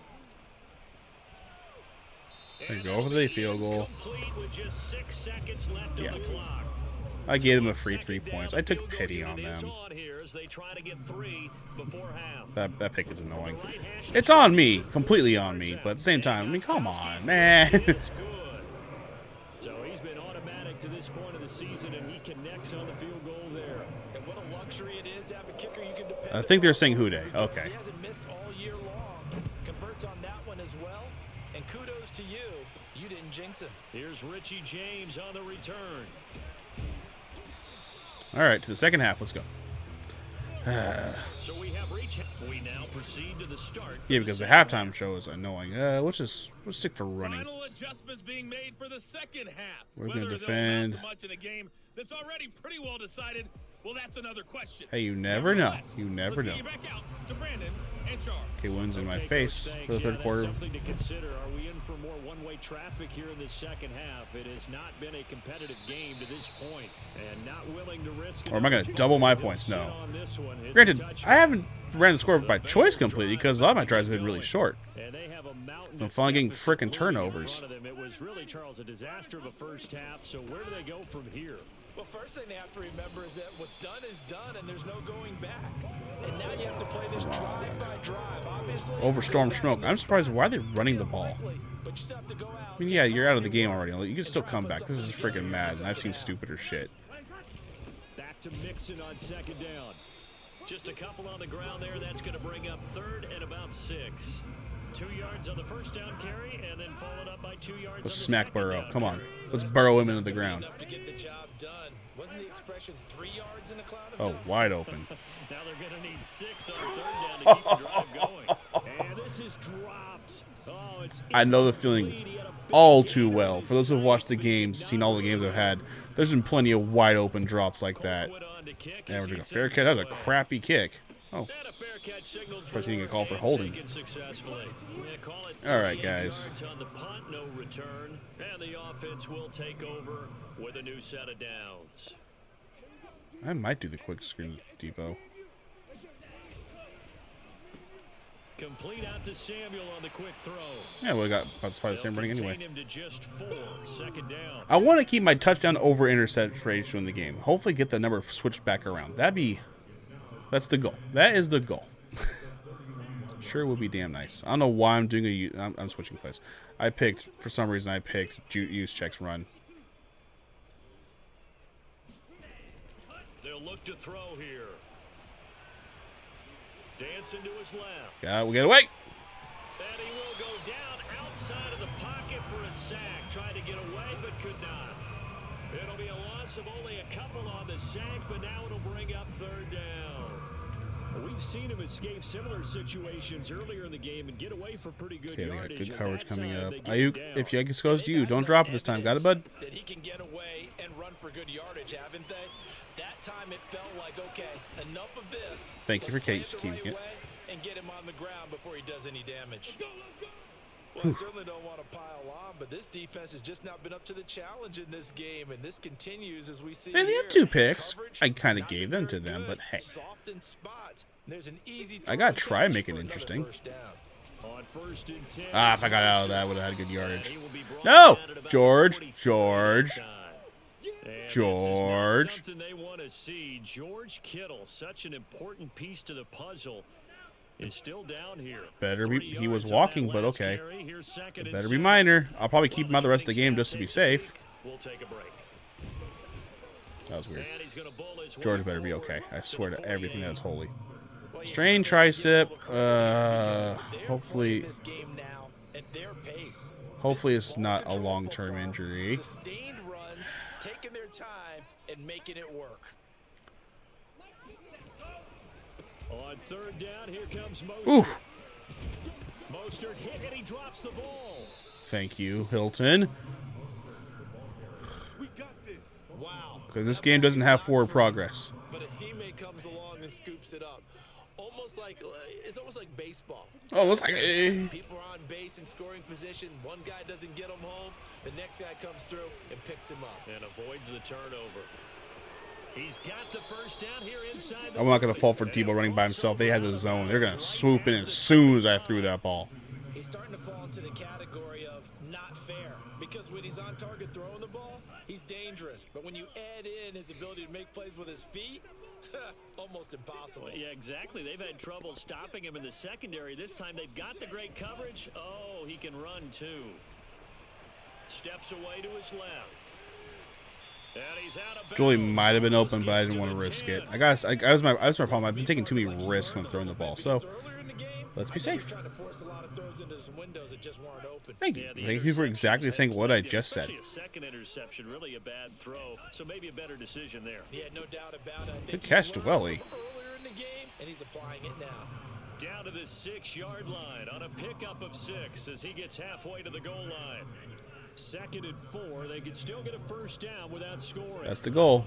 There you go, over the field goal. Complete with just 6 seconds left on the clock. I gave them a free 3 points. I took pity on them. That pick is annoying. It's on me, completely on me, but at the same time, I mean, come on, man. So he's been automatic to this point of the season, and he connects on the field goal there. And what a luxury it is to have a kicker you can depend on. I think they're saying Houday. Okay. He hasn't missed all year long. Converts on that one as well. And kudos to you. You didn't jinx him. Here's Richie James on the return. All right, to the second half. Let's go. So we have we now proceed to the start. Yeah, because the halftime show is annoying. Let's stick to running. Final adjustments being made for the second half. We're going to Whether defend. they'll amount to much in a game that's already pretty well decided, well, that's another question. Hey, you never know. You never Let's know. get you back out to Brandon and Charles. Okay, wins in my face for the third quarter. Something to consider. Are we in for more one-way traffic here in the second half? It has not been a competitive game to this point, and not willing to risk. Or am I going to double my points? No. Granted, I haven't ran the score by choice completely because a lot of my tries have been really short. I'm finally getting frickin' turnovers. It was really, Charles, a disaster of a first half. So where do they go from here? Well, first thing they have to remember is that what's done is done, and there's no going back. And now you have to play this drive by drive. Obviously, Over storm smoke. I'm surprised why they're running the ball. but you still have to go out. I mean, yeah, you're out of the game already. You can still come back. This is freaking mad, and I've seen stupider shit. Back to Mixon on 2nd down. Just a couple on the ground there. That's going to bring up 3rd and about 6. 2 yards on the first down carry, and then followed up by 2 yards. Let's smack Burrow. Come on. Let's burrow him into the ground. To get the job done. Wasn't the expression 3 yards in a cloud of Oh, dust? wide open. Now they're going to need 6 on 3rd down to keep the drive going. And this is dropped. Oh, it's I know the feeling all too well. For those who have watched the games, seen all the games I've had, there's been plenty of wide open drops like that. And we're doing a fair catch. That was a crappy kick. Oh. Surprised he didn't get called for holding. All right, guys. On the punt, no return, and the offense will take over with a new set of downs. I might do the quick screen depot. Complete out to Samuel on the quick throw. Yeah, we got about probably the same running anyway. Him to just 4, 2nd down. I want to keep my touchdown over intercept ratio in the game. Hopefully get the number switched back around. That's the goal. That is the goal. Sure would be damn nice. I don't know why I'm doing I'm switching plays. For some reason I picked use checks run. They'll look to throw here. Dancing to his left. Yeah, we get away. And he will go down outside of the pocket for a sack. Trying to get away, but could not. It'll be a loss of only a couple on the sack, but now it'll bring up third down. We've seen him escape similar situations earlier in the game and get away for pretty good Okay, they got yardage. good coverage coming up. They get Ayuk, down. if Yankees goes to you, don't drop it this time. Got it, bud? That he can get away and run for good yardage, haven't they? That time it felt like, okay, enough of this. Thank you for Let's play keeping it the it. right way and get him on the ground before he does any damage. Well, I certainly don't want to pile on, but this defense has just not been up to the challenge in this game, and this continues as we see. Hey, they here. have 2 picks. Coverage, I kind of not gave them to very them, good. but hey. Soft in spots. There's an easy I gotta throw try to making it for another interesting. first down. On 1st and 10, Ah, if I got out of that, I would have had good yardage. he will be brought No! down at about George, 45 George, time. And this is George. not something they want to see. George Kittle, such an important piece to the puzzle, is still down here. Better be. 3 He was yards on walking, that but last okay. carry. Here's second It and better be 7. minor. I'll probably keep him out the rest of the game While just to be takes a safe. break, We'll take a break. That was weird. And he's gonna bull his way George better be forward okay. I to swear the to everything 48. that is holy. Well, you Strain certainly tricep. give them a credit because they're Hopefully, playing this game now at their pace. hopefully This is it's not a ball-control long-term football, injury. Sustained runs, taking their time and making it work. On 3rd down, here comes Mostert. Oof. Mostert hit and he drops the ball. Thank you, Hilton. Wow. Because this game doesn't have forward progress. But a teammate comes along and scoops it up. It's almost like baseball. Oh, it's like, eh. People are on base in scoring position. One guy doesn't get him home. The next guy comes through and picks him up. And avoids the turnover. He's got the first down here inside the I'm not going to 40. fall for Debo running by himself. They had the zone. They're going to swoop in as soon as I threw that ball. He's starting to fall into the category of not fair. Because when he's on target throwing the ball, he's dangerous. But when you add in his ability to make plays with his feet, almost impossible. Yeah, exactly. They've had trouble stopping him in the secondary. This time they've got the great coverage. Oh, he can run too. Steps away to his left. And he's out of Julie bounds. might have been Almost open, but I gets didn't to want to the risk 10. it. That was my problem. I've been taking too many risks when throwing the ball. So Earlier in the game, let's be I know you're safe. trying to force a lot of throws into some windows that just weren't open. Thank you. Yeah, the Thank you for exactly interception saying what I was just said. especially a second interception, really a bad throw. So maybe a better decision there. Yeah, no doubt about it. I think Good he catch, learned Dwelly. from earlier in the game, and he's applying it now. Down to the 6-yard line on a pickup of 6 as he gets halfway to the goal line. 2nd and 4. They could still get a first down without scoring. That's the goal.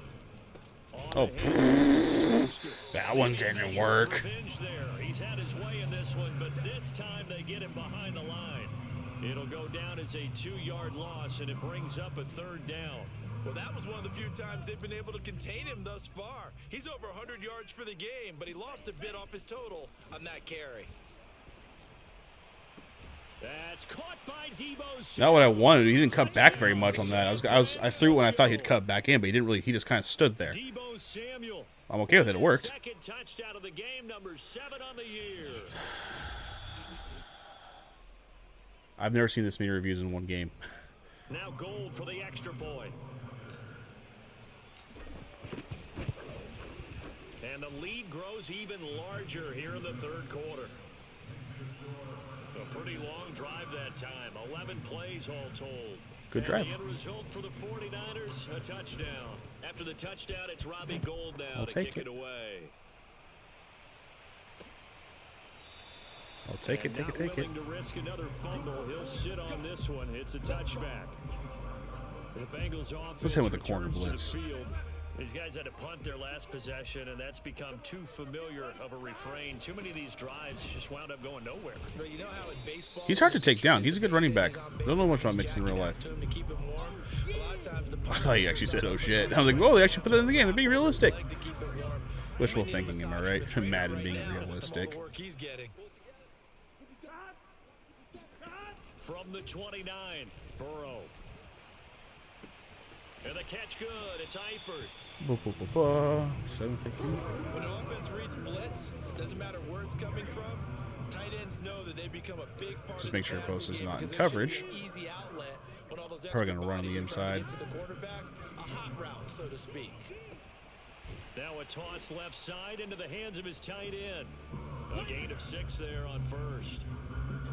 On Oh, the that one didn't work. revenge there. He's had his way in this one, but this time they get him behind the line. It'll go down as a 2-yard loss, and it brings up a 3rd down. Well, that was one of the few times they've been able to contain him thus far. He's over 100 yards for the game, but he lost a bit off his total on that carry. That's caught by Debo. Not what I wanted. He didn't cut back very much on that. I threw when I thought he'd cut back in, but he didn't really. He just kind of stood there. Debo Samuel. I'm okay with it. It worked. Second touchdown of the game, number 7 on the year. I've never seen this many reviews in one game. Now Gold for the extra point. And the lead grows even larger here in the 3rd quarter. A pretty long drive that time. 11 plays all told. Good drive. And the end result for the 49ers, a touchdown. After the touchdown, it's Robbie Gold now I'll to take kick it. it away. I'll take it, And take it, not take it. willing to risk another fumble. He'll sit on this one. It's a touchback. The Bengals offense Let's hit with the corner returns to blitz. the field. These guys had to punt their last possession, and that's become too familiar of a refrain. Too many of these drives just wound up going nowhere. But you know how in baseball, He's hard to take down. He's a good running back. He's on I don't know much about base, Mixon in real life. to him to keep him warm. A lot of times the I thought he actually said, "Oh shit." I was like, "Whoa, they actually put that in the game. They're being realistic." leg to keep him warm. Wishful We need a thinking, am I massage right? for the trainer Madden right being now. realistic. All the work he's getting. From the 29, Burrow. And the catch good. It's Eifert. 750. When an offense reads blitz, it doesn't matter where it's coming from. Tight ends know that they become a big part Just of make the sure passing Bosa's game not in because there should coverage. be an easy outlet when all those Probably extra gonna run on the bodies are trying inside. to get to the quarterback. A hot route, so to speak. Now a toss left side into the hands of his tight end. A gain of 6 there on first.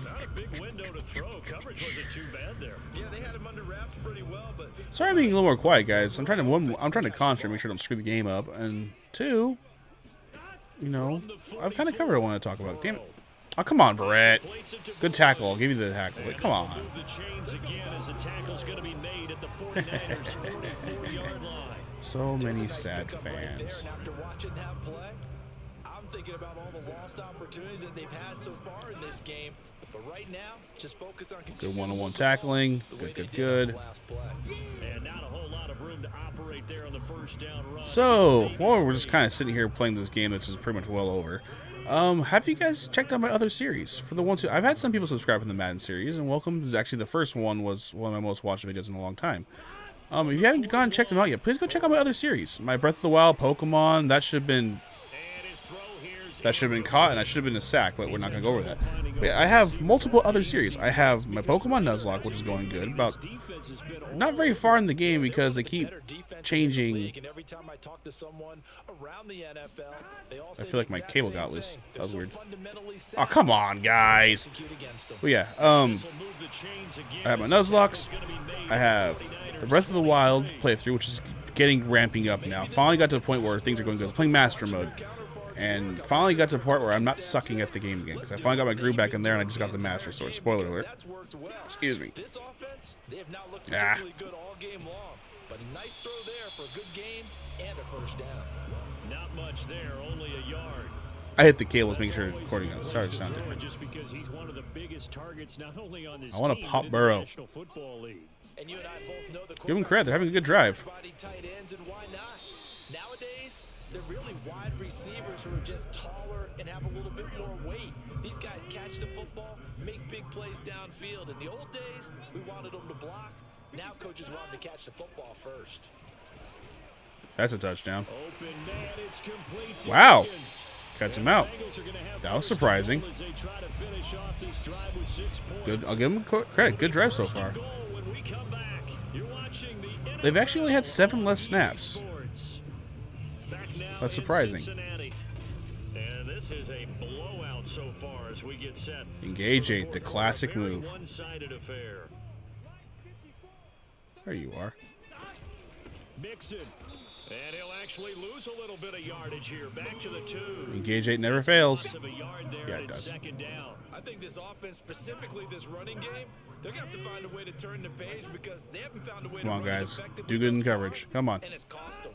Not a big window to throw. Coverage wasn't too bad there. Yeah, they had him under wraps pretty well, but Sorry, I'm being a little more quiet, guys. I'm trying to concentrate, make sure I don't screw the game up, and two, you know, I've kind of covered what I want to talk about. Damn it! Oh, come on, Verrett. Good tackle. I'll give you the tackle. But come on. The chains again as the tackle's going to be made at the 49ers 44-yard line. So many sad fans. after watching that play, I'm thinking about all the lost opportunities that they've had so far in this game. But right now, just focus on Good one-on-one tackling. Good. And not a whole lot of room to operate there on the first down run. So, while we're just kind of sitting here playing this game, this is pretty much well over. Have you guys checked out my other series? For the ones who I've had some people subscribe to the Madden series, and welcome. This is actually the first one was one of my most watched videos in a long time. If you haven't gone and checked them out yet, please go check out my other series. My Breath of the Wild, Pokemon, that should have been caught, and that should have been a sack, but we're not going to go over that. But yeah, I have multiple other series. I have my Pokemon Nuzlocke, which is going good. About not very far in the game because they keep changing. I feel like my cable got loose. That was weird. Oh, come on, guys. But yeah, I have my Nuzlocks. I have the Breath of the Wild playthrough, which is ramping up now. Finally got to the point where things are going good. I was playing Master Mode. And finally got to the part where I'm not sucking at the game again. Because I finally got my groove back in there and I just got the Master Sword. Spoiler alert. Excuse me. Ah. But a nice throw there for a good game and a first down. Not much there, only a yard. I hit the cables, making sure recording on. Sorry to sound different. Just because he's one of the biggest targets not only on this I want to pop Burrow. And you and I both know the Give them credit. They're having a good drive. Nowadays, they're really wide receivers who are just taller and have a little bit more weight. These guys catch the football, make big plays downfield. In the old days, we wanted them to block. Now coaches want them to catch the football first. That's a touchdown. Wow. Cuts him out. That was surprising. Good. I'll give them credit. Good drive so far. They've actually only had 7 less snaps. That's surprising. And this is a blowout so far as we get set. Engage 8, the classic move. There you are. Mixon. And he'll actually lose a little bit of yardage here. Back to the 2. Engage 8 never fails. Yeah, it does. I think this offense, specifically this running game, they're going to have to find a way to turn the page because they haven't found a way to run guys. effectively. Do good in coverage. Come on. And it's cost them.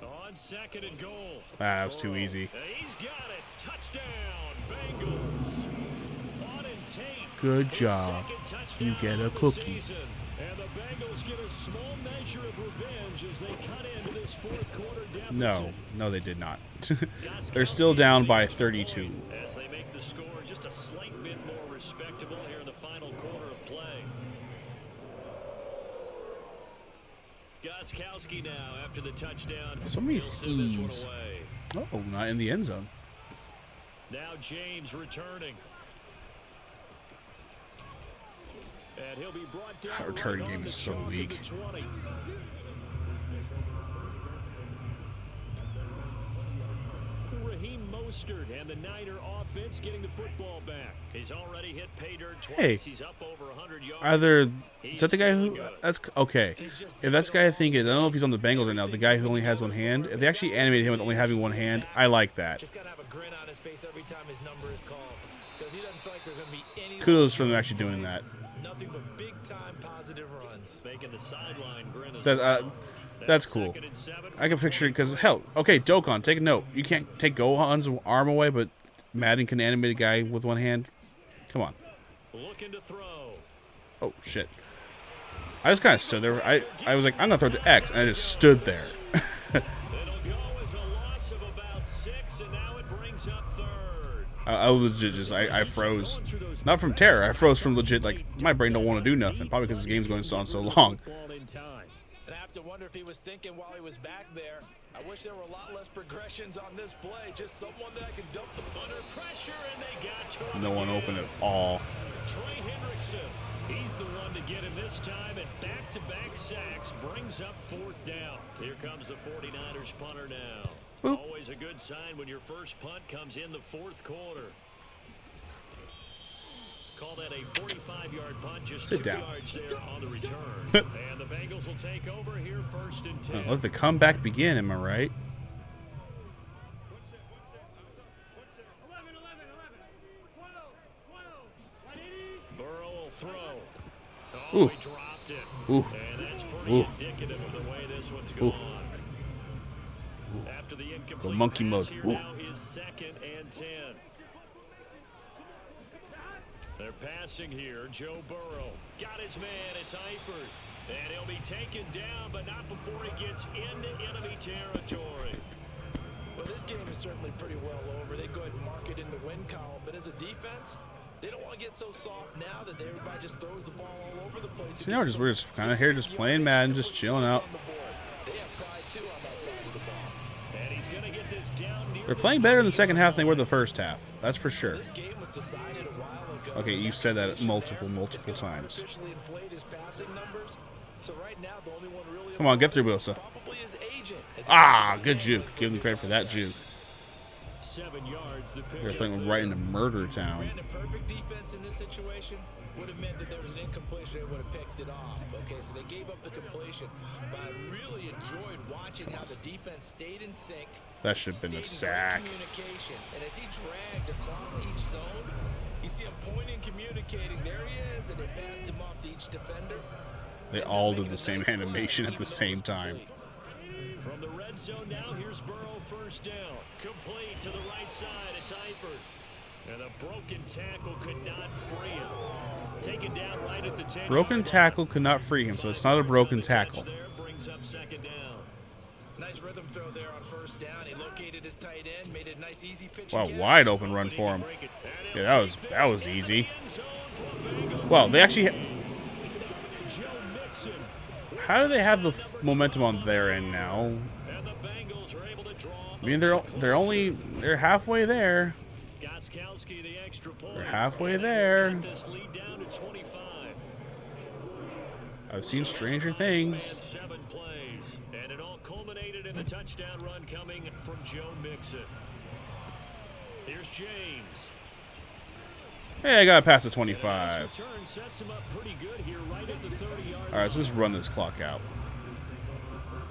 On 2nd and goal. That was too easy. He's got it. Touchdown, Bengals. Auden Tate. Good job. You get a cookie. And the Bengals get a small measure of revenge as they cut into this fourth quarter deficit. No, they did not. They're still down by 32. As they make the score just a slight bit more respectable here in the final quarter of play. Gostkowski now after the touchdown. So many skis. Oh, not in the end zone. Now James returning. And he'll be brought down. That return game is so weak. Raheem Mostert and the Niner offense getting the football back. He's already hit pay dirt twice. Hey, he's up over 100 yards. is that the guy who? That's okay. If that's the guy I think is, I don't know if he's on the Bengals right now. The guy who only has one hand. If they actually animated him with only having one hand, I like that. Just gotta have a grin on his face every time his number is called because he doesn't feel like there's gonna be any. Kudos for them actually doing that. Nothing but big time positive runs. Making the sideline grin as That's cool. I can picture it because hell, okay, Dokkan, take a note. You can't take Gohan's arm away, but Madden can animate a guy with one hand. Come on. Looking to throw. Oh shit! I just kind of stood there. I was like, I'm gonna throw it to X, and I just stood there. It'll go as a loss of about 6, and now it brings up 3rd. I legit just I froze, not from terror. I froze from legit like my brain don't want to do nothing. Probably because this game's going on so long. And I have to wonder if he was thinking while he was back there, I wish there were a lot less progressions on this play. Just someone that I could dump the Under pressure, and they got to him. No one open at all. Trey Hendrickson, he's the one to get him this time, and back-to-back sacks brings up 4th down. Here comes the 49ers punter now. Boop. Always a good sign when your first punt comes in the 4th quarter. Call that a 45-yard punt, just Sit 2 down. yards there on the return. And the Bengals will take over here 1st and 10. Let the comeback begin, am I right? Burrow will throw. Ooh. He dropped it. Ooh. And that's pretty Ooh. indicative of the way this one's Ooh. gone. After the incomplete Go monkey pass, mode. here Ooh. now is 2nd and 10. They're passing here. Joe Burrow got his man. It's Eifert. And he'll be taken down, but not before he gets into enemy territory. Well, this game is certainly pretty well over. They go ahead and mark it in the win column. But as a defense, they don't want to get so soft now that everybody just throws the ball all over the place. So, we're just kind of here, just playing Madden, just chilling out. They have pride too on that side of the ball. And he's going to get this down near They're playing better in the second half than they were the first half. That's for sure. This game was decided a while ago. Okay, you said that multiple times. Officially inflate his passing numbers. So right now, the only one really Come on, get through, Bosa. probably his agent. Ah, good juke. Give him credit for that juke. 7 yards. The They're pick thinking right into Murder Town. Brandon, perfect defense in this situation would have meant that there was an incompletion. They would have picked it off. Okay, so they gave up the completion. But I really enjoyed watching how the defense stayed in sync. That should have been a stayed in sack. great communication. And as he dragged across each zone, you see him pointing, communicating. There he is, and they passed him off to each defender. They all did the same animation at the same time. From the red zone now, here's Burrow, 1st down. Complete to the right side, it's Eifert. And a broken tackle could not free him. Taken down right at the 10. Broken tackle could not free him, so it's not a broken tackle. There brings up 2nd down. Nice rhythm throw there on 1st down. He located his tight end, made a nice easy pitch. Wow, and catch. wide open run for him. Yeah, that was easy. Well, they actually. How do they have the momentum on their end now? I mean, they're halfway there. They're halfway there. I've seen stranger things. 7 plays, and it all culminated in the touchdown run coming from Joe Mixon. Here's James. Hey, I got past the 25. Return sets him up pretty good here, right at the 30-yard All right, so let's run this clock out.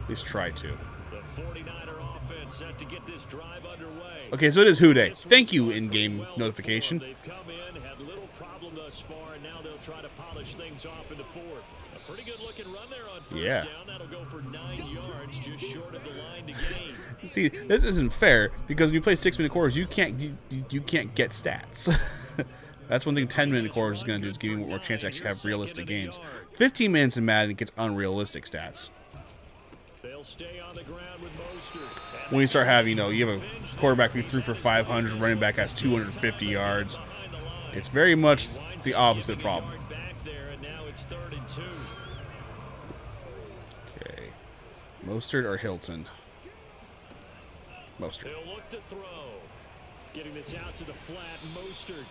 At least try to. The 49er offense set to get this drive underway. Okay, so it is Who Day. Thank you, in-game notification. They've come in, had little problem thus far, and now they'll try to polish things off in the 4th. A pretty good looking run there on 1st down. That'll go for 9 yards, just short of the line to gain. See, this isn't fair because when you play 6-minute quarters, you can't get stats. That's one thing 10-minute quarters is going to do, is give you more chance to actually have realistic games. 15 minutes in Madden, it gets unrealistic stats. They'll stay on the ground with Mostert. When you start having, you have a quarterback who threw for 500, running back has 250 yards. It's very much the opposite problem. Okay. Mostert or Hilton? Mostert. He'll look to throw. Getting this out to the flat, Mostert.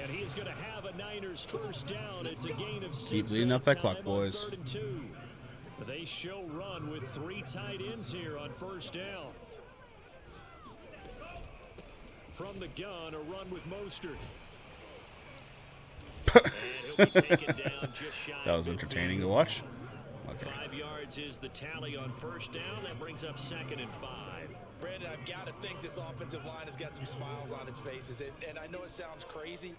And he's going to have a Niners 1st down. It's a gain of 6. Keep leading up that clock, boys. 3rd and 2. They show run with 3 tight ends here on 1st down. From the gun, a run with Mostert. And he'll be taken down just shy. That was entertaining to watch. Okay. 5 yards is the tally on 1st down. That brings up 2nd and 5. Brandon, I've got to think this offensive line has got some smiles on its faces. And I know it sounds crazy,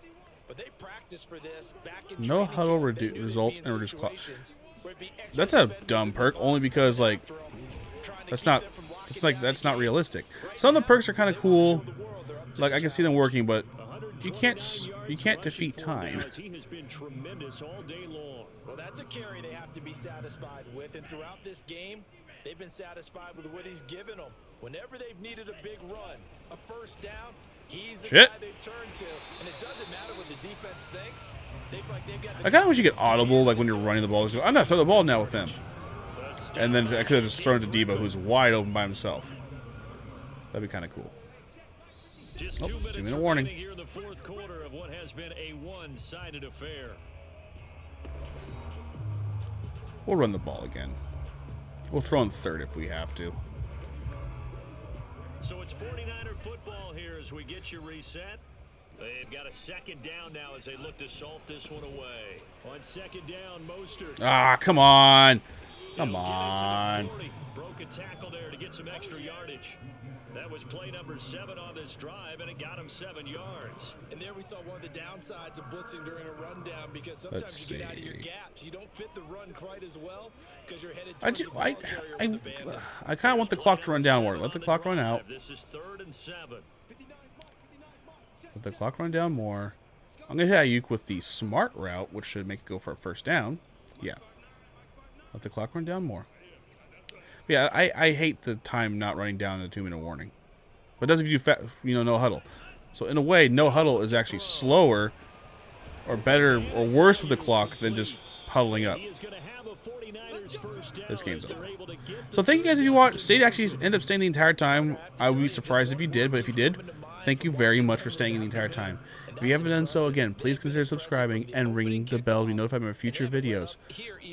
but they practiced for this back in No training huddle camp. They knew results they'd be in and reduce clock. situations where it'd be extra That's a defenders dumb in the perk, only box because, like, trying to that's keep not, them from walking it's like, back that's to not you. realistic. Right Some of the now, perks are kind of they cool. wanna show the world they're up to Like, the I can see job. them working, but you 129 can't yards defeat rushing for time. Dallas. He has been tremendous all day long. Well, that's a carry they have to be satisfied with. And throughout this game, they've been satisfied with what he's given them. Whenever they've needed a big run, a 1st down, he's the Shit. guy they've turned to. And it doesn't matter what the defense thinks. They've got the I kind of wish you get audible, like when you're running the ball. Just go, I'm gonna throw the ball now with him, and then I could have just thrown it to Debo, who's wide open by himself. That'd be kind of cool. Just Oh, 2 minutes 2-minute warning. remaining here in the 4th quarter of what has been a one-sided affair. We'll run the ball again. We'll throw in 3rd if we have to. So it's 49er football here as we get you reset. They've got a second down now as they look to salt this one away. On second down, Mostert. Ah, come on. He'll Come get it to the on. 40. Broke a tackle there to get some extra yardage. That was play number 7 on this drive, and it got him 7 yards. And there we saw one of the downsides of blitzing during a rundown, because sometimes you get out of your gaps. You don't fit the run quite as well because you're headed towards the ball carrier with the bandit. I kind of want the clock to run down more. Let the clock run out. This is 3rd and 7. Let the clock run down more. I'm going to hit Ayuk with the smart route, which should make it go for a first down. Yeah. Let the clock run down more. Yeah, I hate the time not running down in a 2-minute warning. But it does give you, no huddle. So in a way, no huddle is actually slower or better or worse with the clock than just huddling up. This game's over. So thank you guys if you watched. Stayed actually ended up staying the entire time. I would be surprised if you did, but if you did, thank you very much for staying in the entire time. If you haven't done so, again, please consider subscribing and ringing the bell to be notified of my future videos.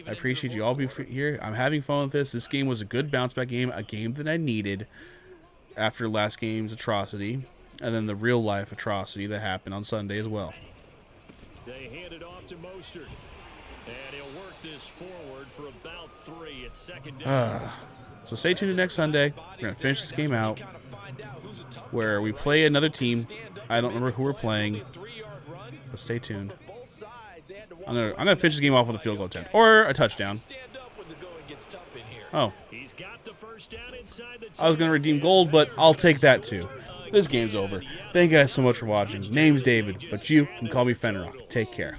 I appreciate you all being here. I'm having fun with this. This game was a good bounce back game, a game that I needed after last game's atrocity, and then the real life atrocity that happened on Sunday as well. They hand it off to Mostert, and he'll work this forward for about 3 at second down. So stay tuned to next Sunday. We're going to finish this game out where we play another team. I don't remember who we're playing, but stay tuned. I'm gonna finish this game off with a field goal attempt or a touchdown. Oh, I was gonna redeem gold, but I'll take that too. This game's over. Thank you guys so much for watching. Name's David, but you can call me Fenrirock. Take care.